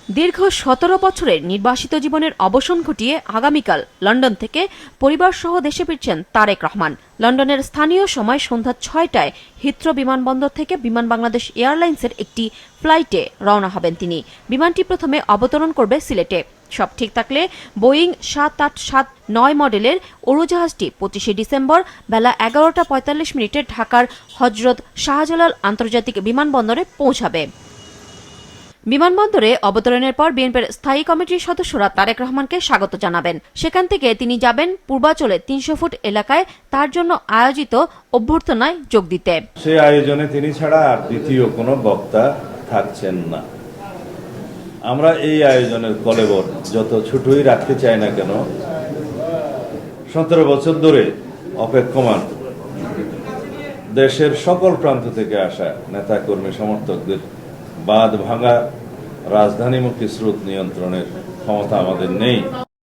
দীর্ঘ ১৭ বছরের নির্বাসিত জীবনের অবসান ঘটিয়ে আগামীকাল লন্ডন থেকে পরিবারসহ দেশে ফিরছেন তারেক রহমান। লন্ডনের স্থানীয় সময় সন্ধ্যা ৬টায় হিথ্রো বিমানবন্দর থেকে বিমান বাংলাদেশ এয়ারলাইন্সের একটি ফ্লাইটে রওনা হবেন তিনি। বিমানটি প্রথমে অবতরণ করবে সিলেটে। সব ঠিক থাকলে বোয়িং ৭৮৭-৯ মডেলের উড়োজাহাজটি ২৫শে ডিসেম্বর বেলা ১১টা ৪৫ মিনিটে ঢাকার হজরত শাহজালাল আন্তর্জাতিক বিমানবন্দরে পৌঁছাবে। বিমানবন্দরে অবতরণের পর বিএনপির স্থায়ী কমিটির সদস্যরা তারেক রহমানকে স্বাগত জানাবেন। সেখান থেকে তিনি যাবেন পূর্বাচলে ৩০০ ফুট এলাকায় তার জন্য আয়োজিত অভ্যর্থনায় যোগ দিতে। সেই আয়োজনে তিনি ছাড়া আর দ্বিতীয় কোনো বক্তা থাকছেন না। আমরা এই আয়োজনের কলেবর যত ছোটই রাখতে চাই না কেন, ১৭ বছর ধরে অপেক্ষমান দেশের সকল প্রান্ত থেকে আসা নেতা কর্মী সমর্থকদের বাঁধ ভাঙা রাজধানীমুখী স্রোত নিয়ন্ত্রণের ক্ষমতা আমাদের নেই।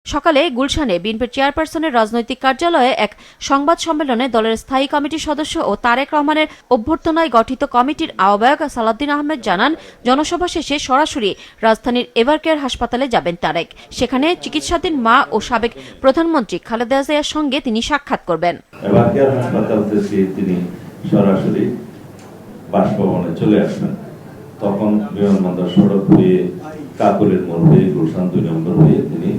সকালে গুলশানে বিএনপির চেয়ারপারসনের রাজনৈতিক কার্যালয়ে এক সংবাদ সম্মেলনে দলের স্থায়ী কমিটির সদস্য ও তারেক রহমানের অভ্যর্থনায় গঠিত কমিটির আহ্বায়ক সালাউদ্দিন আহমেদ জানান, জনসভা শেষে সরাসরি রাজধানীর এভারকেয়ার হাসপাতালে যাবেন তারেক। সেখানে চিকিৎসাধীন মা ও সাবেক প্রধানমন্ত্রী খালেদা জিয়ার সঙ্গে তিনি সাক্ষাৎ করবেন। এভারকেয়ার হাসপাতাল থেকে তিনি সরাসরি বাসভবনে চলে আসবেন। তখন বিমানবন্দর সড়ক হয়ে কাকলের মোড় হয়ে গুলশান ২ নম্বর হয়ে তিনি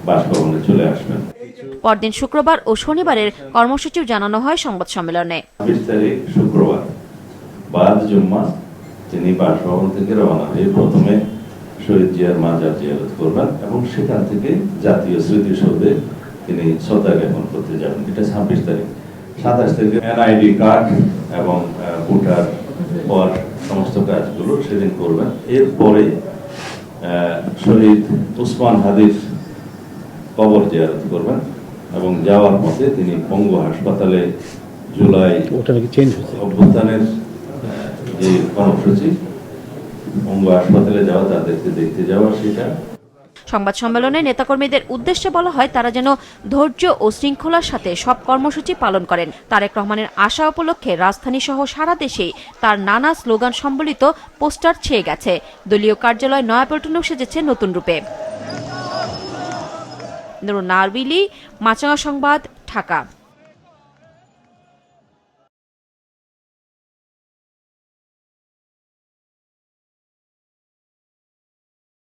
বাসভবনে চলে আসবেন। পরদিন শুক্রবার ও শনিবারের কর্মসূচিও জানানো হয় সংবাদ সম্মেলনে। ২০ তারিখ শুক্রবার বাদ জুম্মা তিনি বাসভবন থেকে রওনা হয়ে প্রথমে শহীদ জিয়ার মাজার জিয়ারত করবেন এবং সেখান থেকে জাতীয় স্মৃতিসৌধে তিনি শ্রদ্ধা জ্ঞাপন করতে যাবেন। এটা ২৬ তারিখ। ২৭ তারিখে এনআইডি কার্ড এবং ভোটার পর সমস্ত কাজগুলো সেদিন করবেন। এরপরে শহীদ উসমান হাদির কবর জিয়ারত করবেন এবং যাওয়ার পথে তিনি পঙ্গু হাসপাতালে জুলাই অভ্যুত্থানের যে কর্মসূচি পঙ্গু হাসপাতালে যাওয়া, তাদেরকে দেখতে যাওয়া, সেটা। সংবাদ সম্মেলনে নেতাকর্মীদের উদ্দেশ্যে বলা হয় তারা যেন ধৈর্য ও শৃঙ্খলার সাথে সব কর্মসূচি পালন করেন। তারেক রহমানের আশা উপলক্ষে রাজধানী সহ সারা দেশেই তার নানা স্লোগান সম্বলিত পোস্টার ছেয়ে গেছে। দলীয় কার্যালয় নয়াপল্টনেও সেজেছে নতুন রূপে। নুরুন নারবিলি, মাছরাঙা সংবাদ, ঢাকা।